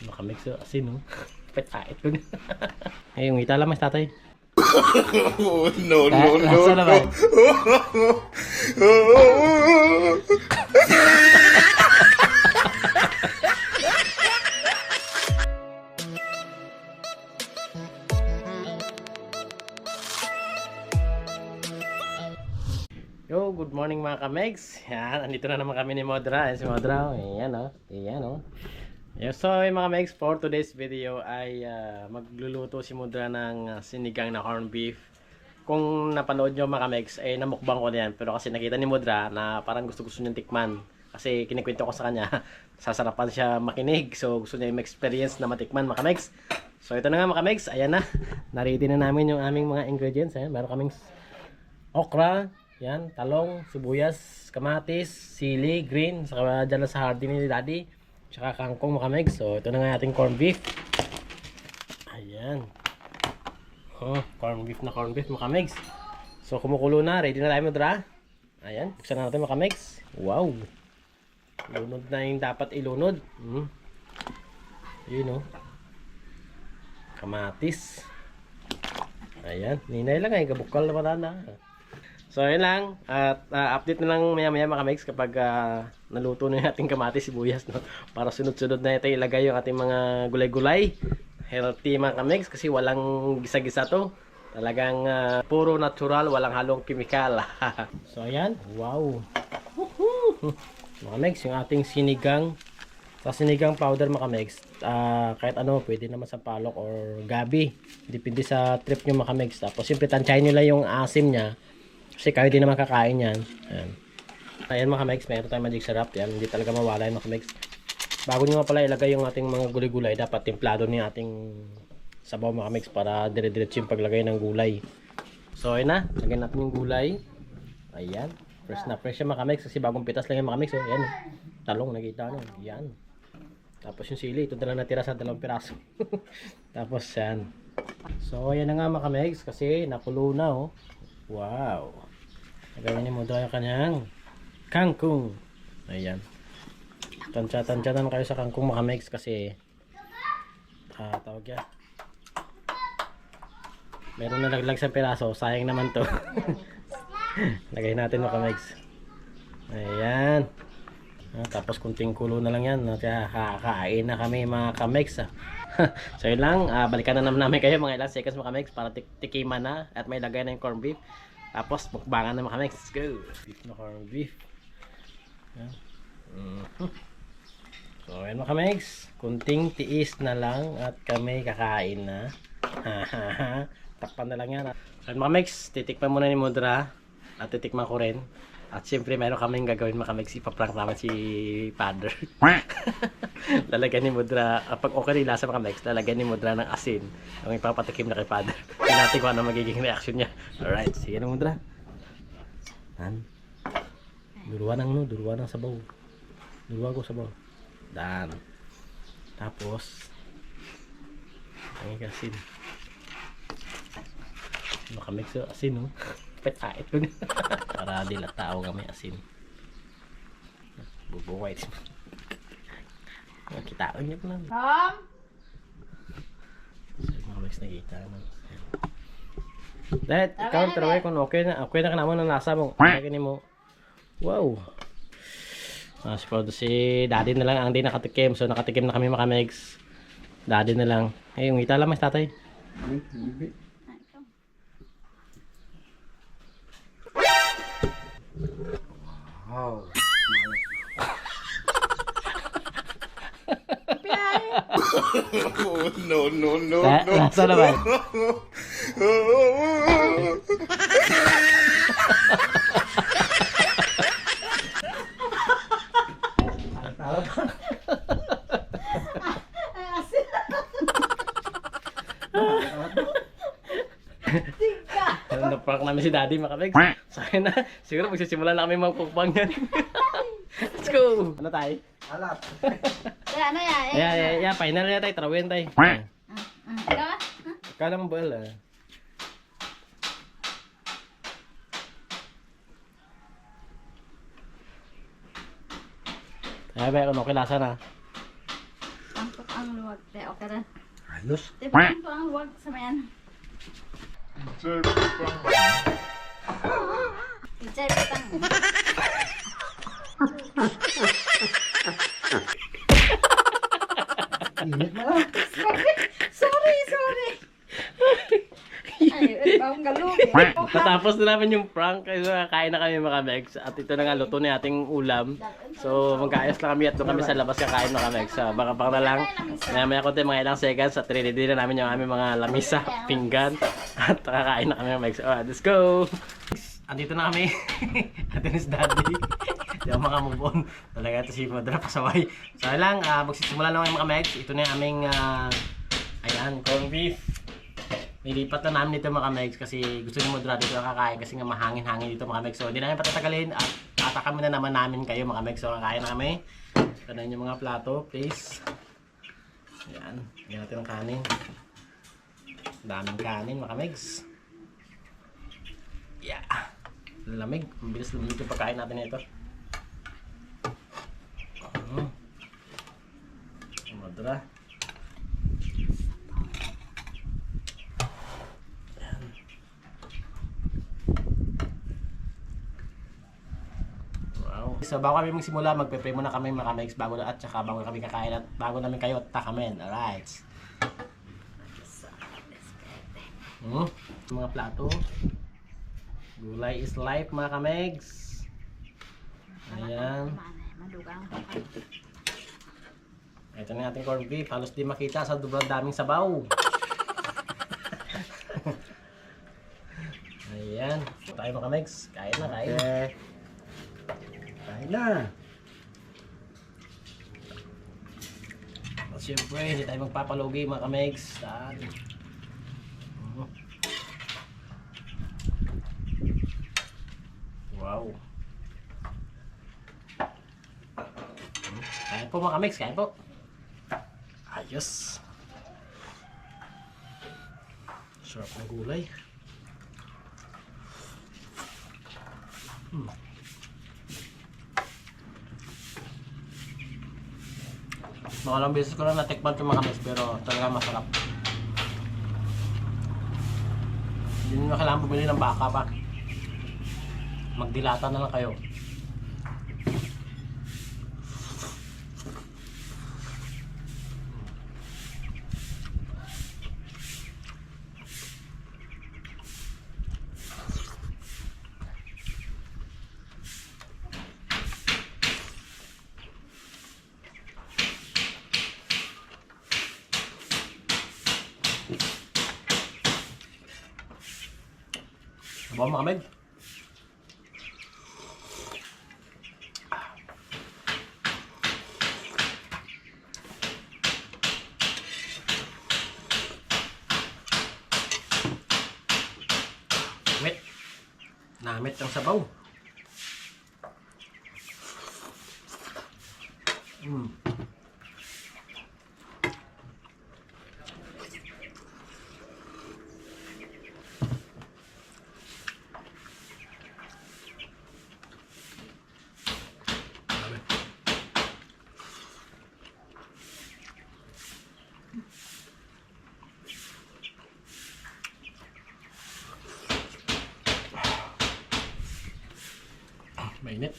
Makamix so asin, no? Pait-pait ko na. Ay, yung ita lang mas tatay. No, no, no, Lasa no. naman. Yo, good morning mga kamegs. Yan, andito na naman kami ni Modra. Ayan si Modra. Ayan o. Ayan o. Yes, so mga megs, for today's video ay magluluto si Modra ng sinigang na corned beef. Kung napanood nyo mga megs, ay namukbang ko na yan. Pero kasi nakita ni Modra na parang gusto-gusto niyang tikman. Kasi kinikwento ko sa kanya, sasarapan siya makinig. So gusto niya yung experience na matikman mga megs. So ito na nga mga megs, ayan na. Na-ready na namin yung aming mga ingredients. Ayan, meron kaming okra, yan, talong, sibuyas, kamatis, sili, green, saka dyan sa hardin ni Daddy, tsaka kangkong mga megs. So ito na nga ating corned beef. Ayan. Oh, corned beef mga megs. So kumukulo na, ready na tayo Modra. Ayan, buksan na natin mga megs. Wow. Lunod na yung dapat ilunod. Yun o. Kamatis. Ayan, ninay lang ay kabukal na patanda. So yun lang, at update na lang maya-maya mga megs kapag naluto na yung ating kamatis, sibuyas, no? Para sunod-sunod na ito ilagay yung ating mga gulay-gulay. Healthy mga megs kasi walang gisa-gisa to. Talagang puro natural, walang halong chemical. So ayan, wow. Mga megs, yung ating sinigang. Sa sinigang powder mga megs, kahit ano, pwede naman sa palok or gabi. Depende sa trip nyo mga megs. Tapos siyempre tansyahin nyo lang yung asim nya. Kasi kayo din naman kakain yan. Ayan. Ayan mga megs, meron tayong magic syrup. Yan, hindi talaga mawala yung mga megs. Bago nyo nga pala ilagay yung ating mga gulay-gulay, dapat templado ni ating sabaw mga megs para dire-diretso yung paglagay ng gulay. So ayun na, lagyan natin yung gulay. Ayan, fresh na fresh yung mga megs kasi bagong pitas lang yung mga megs. So, ayan, talong nakita nyo. Yan. Tapos yung sili, ito na lang natira sa 2 piraso. Tapos yan. So ayan na nga mga megs kasi nakulo na oh. Wow. Nagawa ni Modra yung kanyang kangkong. Ayan. Tansya-tansya na kayo sa kangkong mga megs kasi tawag yan. Meron na laglag sa piraso. Sayang naman to. Lagay natin mga megs. Ayan. Tapos kunting kulo na lang yan. Kakain na kami mga kamegs. So yun lang, balikan na naman namin kayo mga ilang seconds mga kamegs para tikiman na at may lagay na yung corned beef. Tapos mukbangan na mga kamegs. Let's go! Beef na corned beef. So yun mga kamegs, kunting tiis na lang at kami kakain na. Takpan na lang yan. So yun mga kamegs, titikman muna ni Modra at titikman ko rin. At siyempre mayroon kaming gagawin mga kamegs, ipaprank naman si Father. Lalagyan ni Modra, pag okay rin lasa mga kamegs, lalagyan ni Modra ng asin. Ang ipapatikim na kay Father. Tingnan natin kung ano magiging reaction niya. Alright, sige na Modra. Duruan ng sabaw. Duruan ko sabaw. Dan. Tapos, ang asin. Mga kamegs, so asin no? Pait-pait ko na. Para di latao kami asin. Bubuhay. Kitaan niyo po lang. Tom? So, mga bags nakita na. Dahil, ikaw taraway kung okay na ka naman ang nasa mo. Lagyan mo. Wow. Si Daddy na lang ang di nakatikim. So nakatikim na kami mga megs. Daddy na lang. Eh, yung ita lang mas tatay. Wow. No, no, no, no. Lasa naman. Naprank namin si Daddy mga kamegs. So ayun na, siguro magsisimula na kami magpukbang yan. Let's go! Ano tayo? Alat. Kaya ano yan? Yeah, final na tayo, tarawin tayo. Ikaw? Kala mo ba Ay ba, ano kilasa na? ang luwag. Te, okay na. Ayos. Te, ang luwag sa mayan. Ijay patang. Init na lang. Sorry. Ay, bawang galong. Natapos na namin yung prank kasi kain na kami mga Megs. At ito na nga luto na ating ulam. So magkaayos lang kami at doon kami sa labas kakain mga Megs. So baka na lang. Maya konti mga ilang seconds at ready na namin yung aming mga lamisa, pinggan. At kakain na kami mga Megs. Alright, let's go! Andito na kami. Atin is daddy. Hindi ako makamove on. Talaga ito si Madra pasaway. So lang, magsisimula na mga Megs. Ito na yung aming ayan, corned beef. Nilipat na namin dito mga Megs kasi gusto ni Modra dito kakain kasi nga mahangin-hangin dito mga Megs. So hindi namin patatagalin at tatakami na naman namin kayo mga Megs. So kakain na kami. Ito na yung mga plato, please. Ayan, lagyan natin ng kanin. Daming kanin mga Megs. Yeah. Lamig. Mabilis lumamig yung pagkain natin ito. Modra. So bago kami magsimula, magpe-pray muna kami mga Megs bago at saka bago kami kakain at bago namin kayo takamin. Alright. Mga plato. Gulay is life mga Megs. Ayan. Madugang. Ito na ating corned beef. Halos di makita sa sobrang daming sabaw. Ayan. Tayo mga Megs. Kain na, kain. Okay. Kain na. At syempre, hindi tayo magpapalugi mga Megs. Wow. Kain po mga Megs, kain po. Ayos. Sarap ng gulay. Makalang beses ko na natikman itong mga Megs pero talaga masarap. Hindi nyo na kailangan bumili ng baka pa. Magdilata na lang kayo. Sabaw mga Meg. Wet. Namit ang sabaw. Mainit.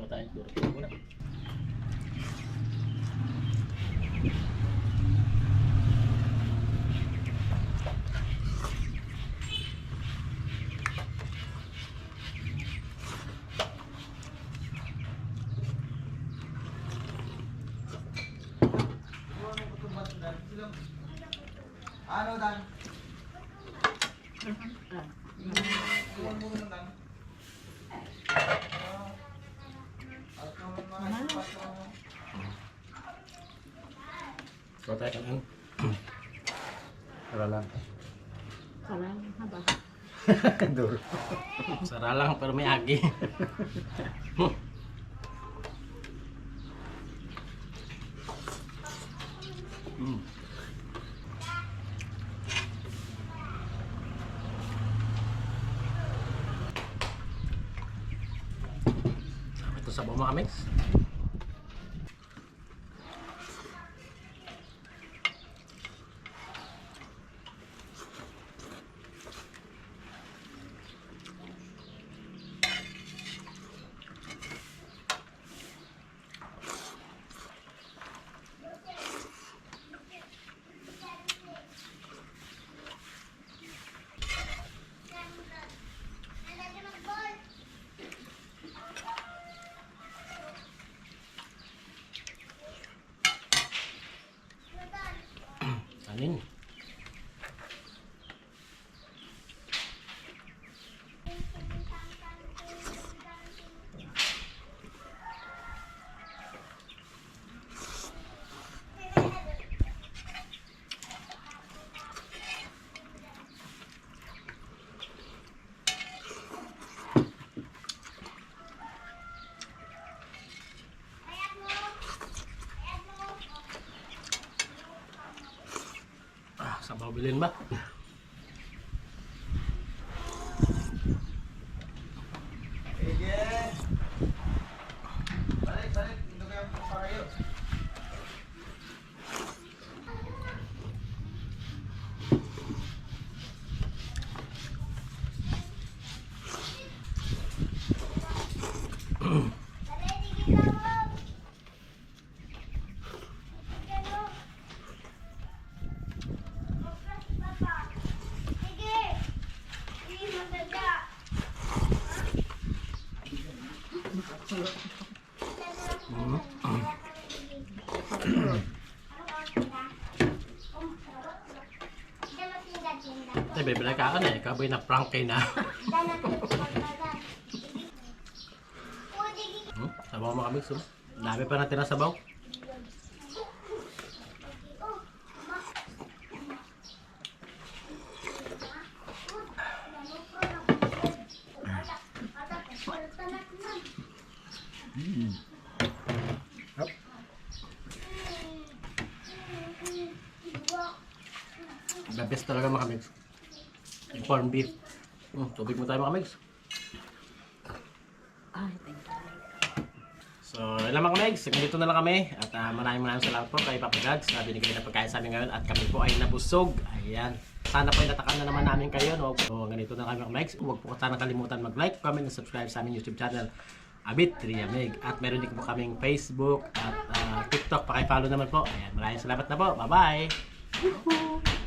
Ano tayo? Duro muna. Ano dan? So tayo kan. Tara lang. Parang haba. Duro. Sara lang pero may agi. Mm. Ito sa mga mix. Kanin. Sabaw bilhin ba? Balik. Ito kayo para kayo. Ay, bibili ka na eh. Kaboy na prank kayo na. Sabaw mga mix. Dami pa natin na sabaw. The best talaga mga mix. Yung corned beef. Tubig mo tayo mga mix. Ay, thank you. So, yun lang mga mix. Ganito na lang kami. At maraming salamat po kay Papa Gads na binigay na pagkain sa amin ngayon. At kami po ay nabusog. Ayan. Sana po ay natakan na naman namin kayo. No? So, ganito na kami mga mix. Huwag po sana kalimutan mag-like, comment, and subscribe sa aming YouTube channel. Abit Triamig. At meron din po kaming Facebook at TikTok. Paki-follow naman po. Ayan. Maraming salamat na po. Bye-bye!